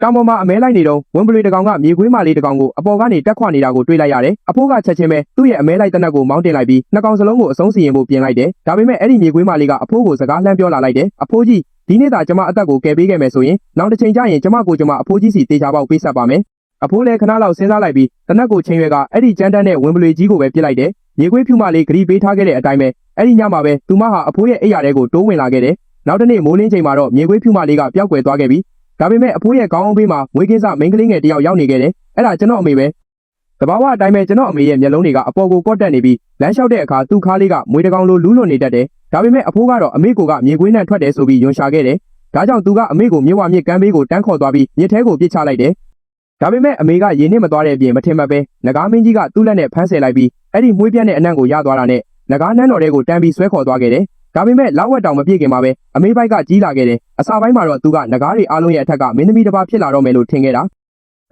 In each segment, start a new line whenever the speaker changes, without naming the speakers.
တောင်ပေါ်မှာအမဲလိုက်နေတော့ဝင်ပလွေတကောင်ကမြေခွေးမလေးတကောင်ကိုအပေါ်ကနေတက်ခွနေတာကိုတွေ့လိုက်ရတယ်အဖိုးကချက်ချင်းပဲသူ့ရဲ့အမဲလိုက်တနက်ကိုမောင်းတင်လိုက်ပြီးနှစ်ကောင်စလုံးကိုအဆုံးစီရင်ဖို့ပြင်လိုက်တယ်ဒါပေမဲ့အဲ့ဒီမြေခွေးမလေးကအဖိုးကိုစကားလှမ်းပြောလာလိုက်တယ်အဖိုးကြီးဒီနေ့သာကျမအသက်ကိုကယ်ပေးခဲ့မယ်ဆိုရင်နောက်တစ်ချိန်ကျရင်ကျမအဖိုးကြီးစီတေချာပေါက်ပေးဆက်ပါမယ်အဖိုးလည်းခဏလောက်စဉ်းစားလိုက်ပြီးတနက်ကိုချိန်ရွယ်ကအဲ့ဒီကြမ်းတမ်းတဲ့ဝင်ပလွေကြီးကိုပဲပြစ်လိုက်တယ်မြေခွေးဖြူမလေးဂရီပေးထားခဲ့တဲ့အတိုင်းပဲအဲ့ဒီညမှာပဲသူမဟာအဖိုးရဲ့အိမ်ယာထဲကိုတိုးဝင်လာခဲ့တယ်နောက်တစ်နေ့မိုးလင်းချိန်မှာတော့မြေခွေးဖြူမလေးကပျောက်ကွယ်သွားခဲ့ပြီဒါပေမဲ့အဖိုးရဲ့ခေါင်းအောင်ဘေးမှာမွေးကင်းစမိန်းကလေးငယ်တယောက်ရောက်နေခဲ့တယ်အဲ့ဒါကျွန်တော်အမေပဲတဘာဝအတိုင်းပဲကျွန်တော်အမေရဲ့မျက်လုံးတွေကအပေါ်ကိုကော့တက်နေပြီးလမ်းလျှောက်တဲ့အခါသူ့ခါးလေးကမွေးတကောင်လိုလူးလွန်နေတတ်တယ်ဒါပေမဲ့အဖိုးကတော့အမေကိုကမြေခွေးနဲ့ထွက်တယ်ဆိုပြီးယွန်ရှာခဲ့တယ်ဒါကြောင့်သူကအမေကိုမြေဝမြစ်ကမ်းဘေးကိုတန်းခေါ်သွားပြီးမြစ်ထဲကိုပစ်ချလိုက်တယ်ဒါပေမဲ့အမေကရေနစ်မသွားတဲ့အပြင်မထင်မှတ်ပဲငကားမင်းကြီးကသူ့လက်နဲ့ဖမ်းဆယ်လိုက်ပြီးအဲ့ဒီမွေးပြတ်တဲ့အနံ့ကိုရသွားတာနဲ့ငကားနန်းတော်တွေကိုတန်းပြီးဆွဲခေါ်သွားခဲ့တယ်ဒါပေမဲ့လောက်ဝက်တောင်မပြည့်ခင်မှာပဲအမေဘိုက်ကကြီးလာခဲ့တယ်အစာပိုင်းမှာတော့သူကငကားတွေအားလုံးရဲ့အထက်ကမင်းသမီးတစ်ပါးဖြစ်လာတော့မယ်လို့ထင်ခဲ့တ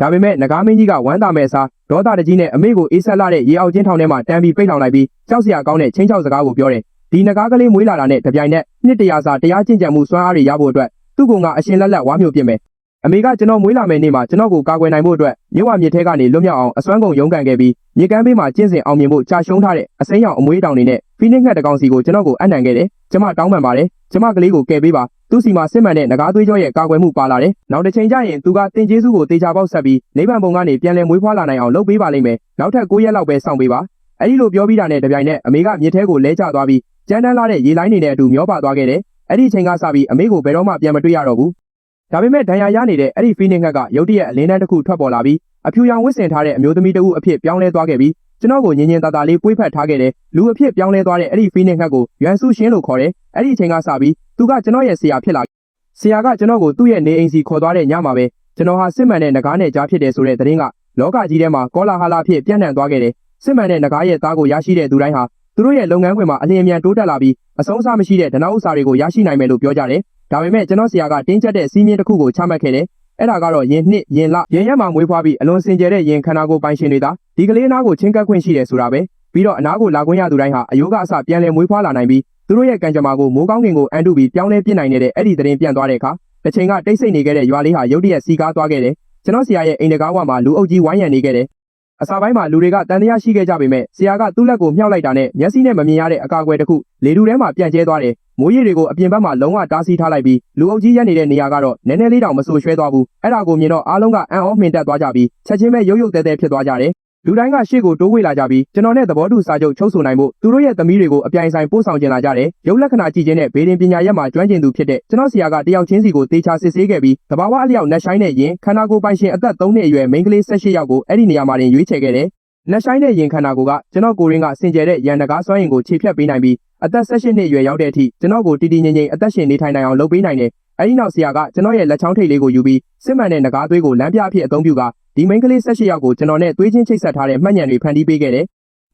ာဒါပေမဲ့ငကားမင်းကြီးကဝမ်းသာမဲ့အစားဒေါသတကြီးနဲ့အမေကိုအေးဆက်လာတဲ့ရေအောက်ချင်းထောင်ထဲမှာတန်းပြီးပိတ်ထောင်လိုက်ပြီးကြောက်စရာကောင်းတဲ့ချင်းချောက်စကားကိုပြောတယ်ဒီငကားကလေးမွေးလာတာနဲ့တပြိုင်နက်နှစ်တရာစာတရားကျင့်ကြံမှုစွမ်းအားတွေရဖို့အတွက်သူ့ကအရှင်လက်လက်ဝါမျိုးပြစ်မယ်အမေကကျွန်တော်မွေးလာမယ့်နေ့မှာကျွန်တော်ကိုကာကွယ်နိုင်ဖို့အတွက်မြစ်ဝမြစ်ထဲကနေလွတ်မြောက်အောင်အစွမ်းကုန်ရုန်းကန်ခဲ့ပြီးမြေကမ်းဘေးမှာကျင့်စဉ်အောင်မြင်ဖို့ကြာရှုံးထားတဲ့အစိမ်းရောင်အမွေးတောင်တွေနဲ့ဖီနစ်ငှက်တကောင်စီကိုကျွန်တော်ကိုအံ့နံခဲ့တယ်ကျမတောင်းပန်ပါတယ်ကျမကလေးကိုကယ်ပေးပါသူ့စီမှာစစ်မှန်တဲ့ငကားသွေးကြောရဲ့ကာကွယ်မှုပါလာတယ်နောက်တစ်ချိန်ကျရင်သူကတင်ကျေးစုကိုတေချာပေါက်ဆက်ပြီးနိဗ္ဗာန်ဘုံကနေပြန်လည်မွေးဖွားလာနိုင်အောင်လုပ်ပေးပါလိမ့်မယ်နောက်ထပ်9ရက်လောက်ပဲစောင့်ပေးပါအဲ့ဒီလိုပြောပြီးတာနဲ့တပြိုင်နက်အမေကမြစ်ထဲကိုလဲကျသွားပြီးကြမ်းတမ်းလာတဲ့ရေလိုင်းတွေနဲ့အတူမျောပါသွားခဲ့တယ်အဲ့ဒီအချိန်ကစပြီးအမေကိုဘယ်တော့မှပြန်မတွေ့ရတော့ဘူးဒါပေမဲ့ဒဏ်ရာရနေတဲ့အဲ့ဒီဖီနစ်ငှက်ကရုတ်တရက်အလင်းတန်းတစ်ခုထွက်ပေါ်လာပြီးအဖြူရောင်ဝတ်ဆင်ထားတဲ့အမျိုးသမီးတဦးအဖြစ်ပြောင်းလဲသွားခဲ့ပြီးကျွန်တော်ကိုညင်ညင်တာတာလေးပွေးဖက်ထားခဲ့တယ်လူအဖြစ်ပြောင်းလဲသွားတဲ့အဲ့ဒီဖီနစ်ငှက်ကိုရွမ်စုရှင်းလို့ခေါ်တယ်အဲ့ဒီအချိန်ကစပြီးသူကကျွန်တော်ရဲ့ဆရာဖြစ်လာဆရာကကျွန်တော်ကိုသူ့ရဲ့နေအိမ်စီခေါ်သွားတဲ့ညမှာပဲကျွန်တော်ဟာစစ်မှန်တဲ့နဂါးနဲ့ကြားဖြစ်တယ်ဆိုတဲ့သတင်းကလောကကြီးထဲမှာကောလာဟလအဖြစ်ပြန့်နှံ့သွားခဲ့တယ်စစ်မှန်တဲ့နဂါးရဲ့သားကိုရရှိတဲ့သူတိုင်းဟာသူတို့ရဲ့လုပ်ငန်းခွင်မှာအလျင်အမြန်တိုးတက်လာပြီးအဆုံးအစမရှိတဲ့ဒနာဥစ္စာတွေကိုရရှိနိုင်မယ်လို့ပြောကြတယ်ဒါပေမဲ့ကျွန်တော်ဆရာကတင်းကျပ်တဲ့စီးမြင့်တစ်ခုကိုချမှတ်ခဲ့တယ်အဲ့ဒါကတော့ရင်နှစ်ရင်လရင်ရက်မှာမွေးဖွားပြီးအလွန်စင်ကြယ်တဲ့ရင်ခန္ဓာကိုယ်ပိုင်ရှင်တွေသာဒီကလေးအနားကိုချင်းကပ်ခွင့်ရှိတယ်ဆိုတာပဲပြီးတော့အနားကိုလာခွင့်ရသူတိုင်းဟာအယုကအစပြန်လည်မွေးဖွားလာနိုင်ပြီးသူတို့ရဲ့ကံကြမ္မာကိုမိုးကောင်းကင်ကိုအန်တုပြီးပြောင်းလဲပြစ်နိုင်တဲ့အဲ့ဒီသတင်းပြန့်သွားတဲ့အခါတစ်ချိန်ကတိတ်ဆိတ်နေခဲ့တဲ့ရွာလေးဟာရုတ်တရက်စီကားသွားခဲ့တယ်ကျွန်တော်ဆရာရဲ့အိမ်တကားဝမှာလူအုပ်ကြီးဝိုင်းရံနေခဲ့တယ်အစာပိုင်းမှာလူတွေကတန်တရားရှိခဲ့ကြပေမဲ့ဆရာကသူ့လက်ကိုမြှောက်လိုက်တာနဲ့မျက်စိနဲ့မမြင်ရတဲ့အကာအကွယ်တစ်ခုလေတူထဲမှာပြန့်ကျဲသွားတယ်မိုးရေတွေကိုအပြင်ဘက်မှာလုံးဝတားဆီးထားလိုက်ပြီးလူအုပ်ကြီးရက်နေတဲ့နေရာကတော့နည်းနည်းလေးတောင်မဆူရွှဲသွားဘူးအဲ့ဒါကိုမြင်တော့အားလုံးကအံ့ဩမှင်တက်သွားကြပြီးချက်ချင်းပဲရုပ်ရုပ်သဲသဲဖြစ်သွားကြတယ်လူတိုင်းကရှေ့ကိုတိုးဝေးလာကြပြီးကျွန်တော်နဲ့သဘောတူစာချုပ်ချုပ်ဆိုနိုင်ဖို့သူတို့ရဲ့သမီးတွေကိုအပြိုင်ဆိုင်ပို့ဆောင်ကျင်လာကြတယ်ရုပ်လက္ခဏာကြည့်ခြင်းနဲ့ဘေးရင်ပညာရက်မှာကျွမ်းကျင်သူဖြစ်တဲ့ကျွန်တော်ဆရာကတယောက်ချင်းစီကိုတေချာစစ်ဆေးခဲ့ပြီးတဘာဝအလျောက်နက်ရှိုင်းတဲ့ရင်ခန္ဓာကိုယ်ပိုင်ရှင်အသက်3နှစ်အရွယ်မိန်းကလေး18ယောက်ကိုအဲ့ဒီနေရာမှာတင်ရွေးချယ်ခဲ့တယ်နက်ရှိုင်းတဲ့ရင်ခန္ဓာကိုယ်ကကျွန်တော်ကိုရင်းကစင်ကြယ်တဲ့ရန်တကားစွမ်းရင်ကိုခြေဖြတ်ပေးနိုင်ပြီးအသက်18နှစ်အရွယ်ရောက်တဲ့အထိကျွန်တော်ကိုတည်တည်ငြိမ်ငြိမ်အသက်ရှင်နေထိုင်နိုင်အောင်လုပ်ပေးနိုင်တယ်အဲဒီနောက်ဆရာကကျွန်တော်ရဲ့လက်ချောင်းထိပ်လေးကိုယူပြီးစစ်မှန်တဲ့ငကားသွေးကိုလမ်းပြအဖြစ်အသုံးပြုကဒီမိန်းကလေး18ယောက်ကိုကျွန်တော်နဲ့သွေးချင်းချိတ်ဆက်ထားတဲ့မှတ်ဉာဏ်တွေဖန်တီးပေးခဲ့တယ်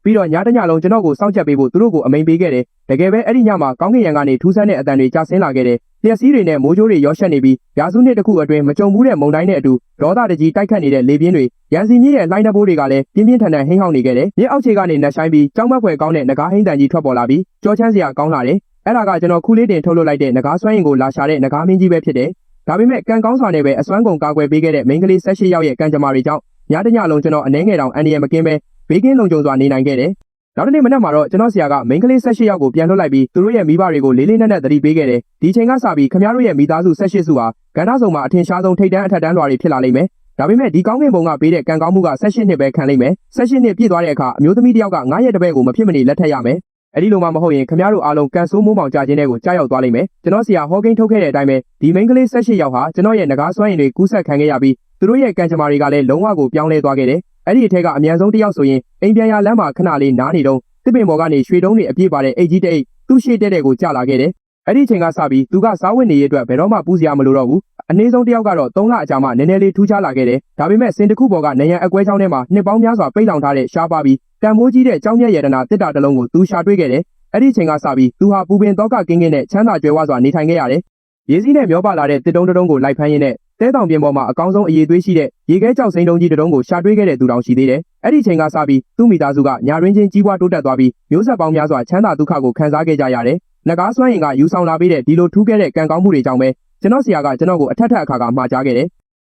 ပြီးတော့ညတညလုံးကျွန်တော်ကိုစောင့်ကြပ်ပေးဖို့သူတို့ကိုအမိန်ပေးခဲ့တယ်တကယ်ပဲအဲ့ဒီညမှာကောင်းကင်ယံကနေထူးဆန်းတဲ့အတန်တွေကျဆင်းလာခဲ့တယ်လျှက်စီးတွေနဲ့မိုးကြိုးတွေရောရှက်နေပြီးရာစုနှစ်တစ်ခုအတွင်းမကြုံဘူးတဲ့မုန်တိုင်းနဲ့အတူဒေါသတကြီးတိုက်ခတ်နေတဲ့လေပြင်းတွေရန်စီမြင့်ရဲ့လှိုင်းတဘိုးတွေကလည်းပြင်းပြင်းထန်ထန်ဟိန်းဟောင်းနေခဲ့တယ်မြစ်အောက်ခြေကနေနှက်ဆိုင်ပြီးကြောင်းမက်ဖွယ်ကောင်းတဲ့ငကားဟိန်းတန်ကြီးထွက်ပေါ်လာပြီးကြောချမ်းစရာကောင်းလာတယ်အဲ့ဒါကကျွန်တော်ခူးလေးတင်ထုတ်လုပ်လိုက်တဲ့ငကားစွမ်းရင်ကိုလာရှာတဲ့ငကားမင်းကြီးပဲဖြစ်တယ်ဒါပေမဲ့ကံကောင်းစွာနဲ့ပဲအစွမ်းကုန်ကာကွယ်ပေးခဲ့တဲ့မိန်းကလေး18ယောက်ရဲ့ကံကြမ္မာတွေကြောင့်ညတညလုံးကျွန်တော်အနှဲငယ်တောင်အန်ဒီရမကင်းပဲဘေးကင်းလုံခြုံစွာနေနိုင်ခဲ့တယ်နောက်တစ်နေ့မနက်မှာတော့ကျွန်တော်ဆရာကမိန်းကလေး18ယောက်ကိုပြန်လွှတ်လိုက်ပြီးသူတို့ရဲ့မိဘတွေကိုလေးလေးနက်နက်သတိပေးခဲ့တယ်ဒီချိန်ကစပြီးခင်ဗျားတို့ရဲ့မိသားစု18စုဟာကဏ္ဍစုံမှာအထင်ရှားဆုံးထိပ်တန်းအထက်တန်းလွှာတွေဖြစ်လာလိမ့်မယ်ဒါပေမဲ့ဒီကောင်းကင်ဘုံကပေးတဲ့ကံကောင်းမှုက18နှစ်ပဲခံလိမ့်မယ်18နှစ်ပြည့်သွားတဲ့အခါအမျိုးသမီးတစ်ယောက်က9ရက်တပည့်ကိုမဖြစ်မနေလက်ထပ်ရမယ်အဲ့ဒီလိုမှမဟုတ်ရင်ခင်ဗျားတို့အားလုံးကန်ဆိုးမိုးမောင်ကြခြင်းတွေကိုကြားရောက်သွားလိမ့်မယ်ကျွန်တော်ဆရာဟောကိန်းထုတ်ခဲ့တဲ့အတိုင်းပဲဒီမိန်းကလေး18ယောက်ဟာကျွန်တော်ရဲ့ငကားစွမ်းရည်တွေကူးဆက်ခံခဲ့ရပြီးသူတို့ရဲ့ကံကြမ္မာတွေကလည်းလုံးဝကိုပြောင်းလဲသွားခဲ့တယ်အဲ့ဒီအထက်ကအများဆုံးတစ်ယောက်ဆိုရင်အိမ်ပြန်ရလမ်းမှာခဏလေးနားနေတော့တစ်ပင်ပေါ်ကနေရွှေတုံးတွေအပြည့်ပါတဲ့အိတ်ကြီးတစ်အိတ်သူ့ရှေ့တဲ့ကိုကျလာခဲ့တယ်အဲ့ဒီအချိန်ကစပြီးသူကစားဝတ်နေရေးအတွက်ဘယ်တော့မှပူးစရာမလိုတော့ဘူးအနည်းဆုံးတစ်ယောက်ကတော့3လအကြာမှနည်းနည်းလေးထူးခြားလာခဲ့တယ်ဒါပေမဲ့စင်တစ်ခုပေါ်ကနေရန်အကွဲချောင်းထဲမှာနှစ်ပေါင်းများစွာပိတ်လောင်ထားတဲ့ရှားပါပြီးတန်မိုးကြီးတဲ့ကြောင်းမြတ်ရတနာတစ်တာတစ်လုံးကိုသူရှာတွေ့ခဲ့တယ်အဲ့ဒီအချိန်ကစပြီးသူဟာပူပင်တော့ကကင်းကင်းနဲ့ချမ်းသာကြွယ်ဝစွာနေထိုင်ခဲ့ရတယ်ရေစီးနဲ့မျောပါလာတဲ့တစ်တုံးတုံးကိုလိုက်ဖမ်းရင်းနဲ့တဲတောင်ပြင်ပေါ်မှာအကောင်းဆုံးအရေးသွေးရှိတဲ့ရေခဲကြောက်စိမ်းတုံးကြီးတုံးကိုရှာတွေ့ခဲ့တဲ့သူတောင်ရှိသေးတယ်။အဲ့ဒီချိန်ကစပြီးသူ့မိသားစုကညာရင်းချင်းကြီးပွားတိုးတက်သွားပြီးမျိုးဆက်ပေါင်းများစွာချမ်းသာဒုက္ခကိုခံစားခဲ့ကြရတယ်။နဂါးစွမ်းရင်ကယူဆောင်လာပေးတဲ့ဒီလိုထူးခဲ့တဲ့ကံကောင်းမှုတွေကြောင့်ပဲကျွန်တော်ဆရာကကျွန်တော်ကိုအထက်ထက်အခါကမှာကြားခဲ့တယ်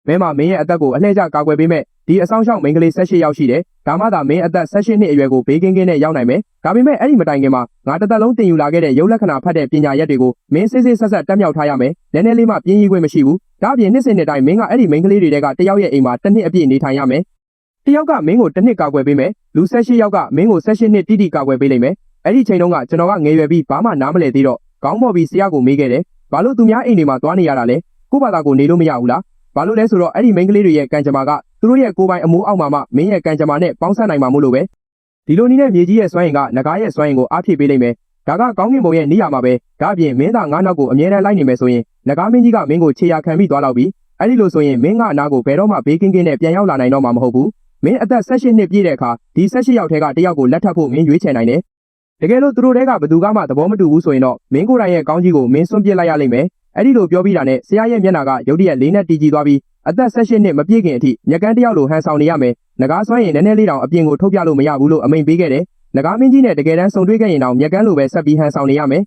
မင်းမမင်းရဲ့အသက်ကိုအလှည့်ကျကာကွယ်ပေးမဲ့ဒီအဆောင်ရှောက်မိန်းကလေး18ယောက်ရှိတယ်ဒါမှသာမင်းအသက်18နှစ်အရွယ်ကိုဘေးကင်းကင်းနဲ့ရောက်နိုင်မယ်ဒါပေမဲ့အဲ့ဒီမတိုင်ခင်မှာငါတစ်သက်လုံးတင်ယူလာခဲ့တဲ့ရုပ်လက္ခဏာဖတ်တဲ့ပညာရက်တွေကိုမင်းစစ်စစ်ဆက်ဆက်တက်မြောက်ထားရမယ်နည်းနည်းလေးမှပြင်းရည်ခွင့်မရှိဘူးဒါအပြင်နှစ်စဉ်နှစ်တိုင်းမင်းကအဲ့ဒီမိန်းကလေးတွေကတယောက်ရဲ့အိမ်မှာတစ်နှစ်အပြည့်နေထိုင်ရမယ်တယောက်ကမင်းကိုတစ်နှစ်ကာကွယ်ပေးမယ်လူ18ယောက်ကမင်းကို18နှစ်တိတိကာကွယ်ပေးလိမ့်မယ်အဲ့ဒီချိန်တုန်းကကျွန်တော်ကငယ်ရွယ်ပြီးဘာမှနားမလည်သေးတော့ခေါင်းပေါ်ပြီးဆရာကိုမေးခဲ့တယ်ဘာလို့သူများအိမ်တွေမှာသွားနေရတာလဲကို့ဘာသာကိုနေလို့မရဘူးလားဘာလို့လဲဆိုတော့အဲ့ဒီမိန်းကလေးတွေရဲ့ကံကြမ္မာကသူတို့ရဲ့ကိုယ်ပိုင်အမိုးအောက်မှာမှမင်းရဲ့ကံကြမ္မာနဲ့ပေါင်းစပ်နိုင်မှာမို့လို့ပဲဒီလိုနည်းနဲ့မြေကြီးရဲ့စွမ်းအင်ကငကားရဲ့စွမ်းအင်ကိုအားဖြည့်ပေးလိမ့်မယ်ဒါကကောင်းကင်ဘုံရဲ့နေရာမှာပဲဒါအပြင်မင်းသားငါးနောက်ကိုအမြဲတမ်းလိုက်နေမယ်ဆိုရင်ငကားမင်းကြီးကမင်းကိုခြေရာခံပြီးသွားတော့ပြီအဲ့ဒီလိုဆိုရင်မင်းကအနာကိုဘယ်တော့မှဘေးကင်းကင်းနဲ့ပြန်ရောက်လာနိုင်တော့မှာမဟုတ်ဘူးမင်းအသက်18နှစ်ပြည့်တဲ့အခါဒီ18ယောက်ထဲကတယောက်ကိုလက်ထပ်ဖို့မင်းရွေးချယ်နိုင်တယ်တကယ်လို့သူတို့တဲကဘသူကမှသဘောမတူဘူးဆိုရင်တော့မင်းကိုယ်တိုင်ရဲ့ကောင်းကြီးကိုမင်းစွန့်ပစ်လိုက်ရလိမ့်မယ်အဲ့ဒီလိုပြောပြီးတာနဲ့ဆရာရဲ့မျက်နှာကရုတ်တရက်လေးနဲ့တည်ကြည်သွားပြီးအသက်18နှစ်မပြည့်ခင်အထိညကန်းတယောက်လိုဟန်ဆောင်နေရမယ်ငကားစွမ်းရင်နည်းနည်းလေးတောင်အပြင်ကိုထုတ်ပြလို့မရဘူးလို့အမိန့်ပေးခဲ့တယ်ငကားမင်းကြီးနဲ့တကယ်တမ်းဆုံတွေ့ခဲ့ရင်တောင်ညကန်းလိုပဲဆက်ပြီးဟန်ဆောင်နေရမယ်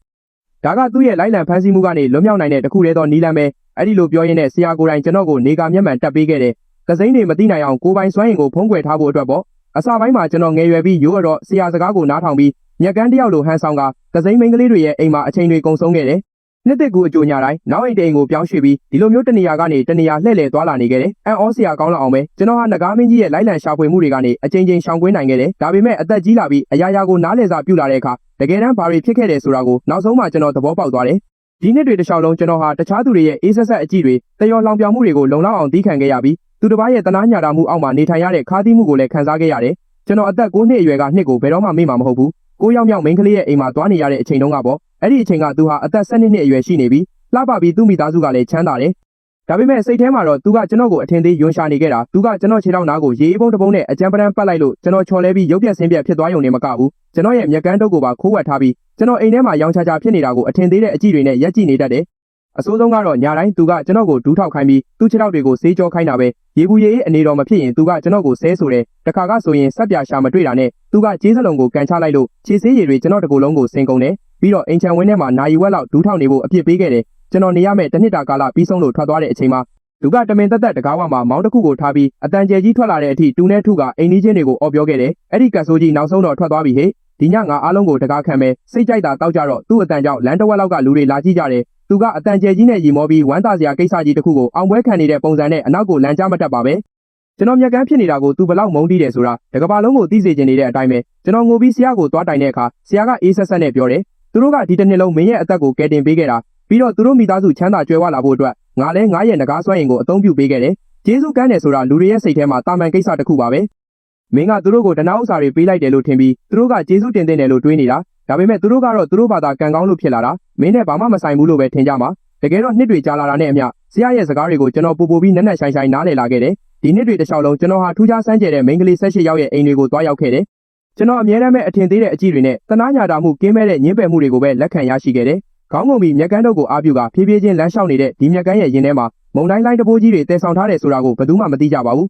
ဒါကသူ့ရဲ့လိုက်လံဖမ်းဆီးမှုကနေလွတ်မြောက်နိုင်တဲ့တခုတည်းသောနည်းလမ်းပဲအဲ့ဒီလိုပြောရင်းနဲ့ဆရာကိုယ်တိုင်ကျွန်တော်ကိုနေကာမျက်မှန်တက်ပေးခဲ့တယ်ကစိမ်းတွေမသိနိုင်အောင်ကိုယ်ပိုင်စွမ်းရင်ကိုဖုံးကွယ်ထားဖို့အတွက်ပေါ့အစပိုင်းမှာကျွန်တော်ငယ်ရွယ်ပြီးရိုးတော့ဆရာစကားကိုနားထောင်ပြီးညကန်းတယောက်လိုဟန်ဆောင်ကကစိမ်းမိန်းကလေးတွေရဲ့အိမ်မှာအချိန်တွေကုန်ဆုံးခဲ့တယ်နှစ်သက်ကူအကျိုးညာတိုင်းနောက်အိမ်တိမ်ကိုပြောင်းရွှေ့ပြီးဒီလိုမျိုးတနေရာကနေတနေရာလှည့်လည်သွားလာနေခဲ့တယ်။အန်အောဆရာကောင်းလောက်အောင်ပဲကျွန်တော်ဟာငကားမင်းကြီးရဲ့လိုက်လံရှာဖွေမှုတွေကနေအချိန်ချင်းရှောင်ကွင်းနိုင်ခဲ့တယ်။ဒါပေမဲ့အသက်ကြီးလာပြီးအရာရာကိုနားလည်စာပြုလာတဲ့အခါတကယ်တမ်းဘာတွေဖြစ်ခဲ့တယ်ဆိုတာကိုနောက်ဆုံးမှကျွန်တော်သဘောပေါက်သွားတယ်။ဒီနှစ်တွေတစ်လျှောက်လုံးကျွန်တော်ဟာတခြားသူတွေရဲ့အေးဆက်ဆက်အကြည့်တွေတယောလောင်ပြောင်မှုတွေကိုလုံလောက်အောင်သိခံခဲ့ရပြီးသူတစ်ပါးရဲ့တနာညာတာမှုအောက်မှာနေထိုင်ရတဲ့ခါးသီးမှုကိုလည်းခံစားခဲ့ရတယ်။ကျွန်တော်အသက်9နှစ်အရွယ်ကနှစ်ကိုဘယ်တော့မှမေ့မှာမဟုတ်ဘူး။9ယောက်မြောက်မိန်းကလေးရဲ့အိမ်မှာသွားနေရတဲ့အချိန်တုန်းကပေါ့အဲ့ဒီအချိန်ကသူဟာအသက်12နှစ်အရွယ်ရှိနေပြီးလှပပြီးသူ့မိသားစုကလည်းချမ်းသာတယ်။ဒါပေမဲ့စိတ်ထဲမှာတော့သူကကျွန်တော်ကိုအထင်သေးယွန်ရှာနေခဲ့တာသူကကျွန်တော်ခြေထောက်နားကိုရေအေးပုံးတစ်ပုံးနဲ့အကြမ်းပတမ်းပတ်လိုက်လို့ကျွန်တော်ချော်လဲပြီးရုပ်ပြက်ဆင်းပြက်ဖြစ်သွားရုံနဲ့မကဘူးကျွန်တော်ရဲ့မျက်ကန်းတုပ်ကိုပါခိုးဝှက်ထားပြီးကျွန်တော်အိမ်ထဲမှာရောင်ချာချာဖြစ်နေတာကိုအထင်သေးတဲ့အကြည့်တွေနဲ့ရက်ကြည့်နေတတ်တယ်။အဆိုးဆုံးကတော့ညတိုင်းသူကကျွန်တော်ကိုဒူးထောက်ခိုင်းပြီးသူ့ခြေထောက်တွေကိုဆေးကြောခိုင်းတာပဲရေဘူးရေအေးအနေတော်မဖြစ်ရင်သူကကျွန်တော်ကိုဆဲဆိုတယ်တခါကဆိုရင်ဆက်ပြရှာမတွေ့တာနဲ့သူကကျေးစလုံးကိုကန်ချလိုက်လို့ခြေဆေးရည်တွေကျွန်တော်တကူလုံးကိုဆင်ကုန်တယ်ပြီးတော့အိမ်ချန်ဝင်းထဲမှာနာရီဝက်လောက်ဒူးထောက်နေဖို့အပြစ်ပေးခဲ့တယ်ကျွန်တော်နေရမယ့်တစ်နှစ်တာကာလပြီးဆုံးလို့ထွက်သွားတဲ့အချိန်မှာသူကတမင်သက်သက်တကားဝမှာမောင်းတစ်ခုကိုထားပြီးအတန်ကျဲကြီးထွက်လာတဲ့အထိတူနဲ့ထုကအိမ်နီးချင်းတွေကိုအော်ပြောခဲ့တယ်အဲ့ဒီကတ်ဆိုးကြီးနောက်ဆုံးတော့ထွက်သွားပြီဟေ့ဒီညငါအားလုံးကိုတကားခံမယ်စိတ်ကြိုက်တာတောက်ကြတော့သူ့အတန်ကြောင့်လမ်းတစ်ဝက်လောက်ကလူတွေလာကြည့်ကြတယ်သူကအတန်ကျဲကြီးနဲ့ရီမောပြီးဝမ်းသာစရာကိစ္စကြီးတစ်ခုကိုအောင်ပွဲခံနေတဲ့ပုံစံနဲ့အနောက်ကိုလမ်းကြားမတက်ပါပဲကျွန်တော်မျက်ကန်းဖြစ်နေတာကိုသူဘလောက်မုန်းတီးတယ်ဆိုတာတကဘာလုံးကိုသိစေချင်နေတဲ့အတိုင်းပဲကျွန်တော်ငိုပြီးဆရာကိုသွားတိုင်တဲ့အခါဆရာကအေးဆက်ဆက်နဲ့ပြောတယ်သူတို့ကဒီတစ်နှစ်လုံးမင်းရဲ့အသက်ကိုကယ်တင်ပေးခဲ့တာပြီးတော့သူတို့မိသားစုချမ်းသာကြွယ်ဝလာဖို့အတွက်ငါလည်းငါရဲ့ငကားစွမ်းရင်ကိုအသုံးပြုပေးခဲ့တယ်ကျေးဇူးကမ်းတယ်ဆိုတာလူတွေရဲ့စိတ်ထဲမှာတာမန်ကိစ္စတစ်ခုပါပဲမင်းကသူတို့ကိုတနာဥစ္စာတွေပေးလိုက်တယ်လို့ထင်ပြီးသူတို့ကကျေးဇူးတင်တယ်လို့တွေးနေတာဒါပေမဲ့သူတို့ကတော့သူတို့ဘာသာကံကောင်းလို့ဖြစ်လာတာမင်းနဲ့ဘာမှမဆိုင်ဘူးလို့ပဲထင်ကြမှာတကယ်တော့နှစ်တွေကြာလာတာနဲ့အမျှဆရာရဲ့စကားတွေကိုကျွန်တော်ပို့ပြီးနက်နက်ရှိုင်းရှိုင်းနားလည်လာခဲ့တယ်ဒီနှစ်တွေတစ်လျှောက်လုံးကျွန်တော်ဟာထူးခြားဆန်းကျယ်တဲ့မိန်းကလေး18ယောက်ရဲ့အိမ်တွေကိုတွားရောက်ခဲ့တယ်ကျွန်တော်အမြဲတမ်းပဲအထင်သေးတဲ့အကြည့်တွေနဲ့တနာညာတာမှုကင်းမဲ့တဲ့ညှင်းပယ်မှုတွေကိုပဲလက်ခံရရှိခဲ့တယ်ခေါင်းငုံပြီးမျက်ကန်းတုပ်ကိုအားပြုကဖြည်းဖြည်းချင်းလမ်းလျှောက်နေတဲ့ဒီမျက်ကန်းရဲ့ရင်ထဲမှာမုံတိုင်းလိုင်းတပိုးကြီးတွေတည်ဆောင်ထားတယ်ဆိုတာကိုဘယ်သူမှမသိကြပါဘူး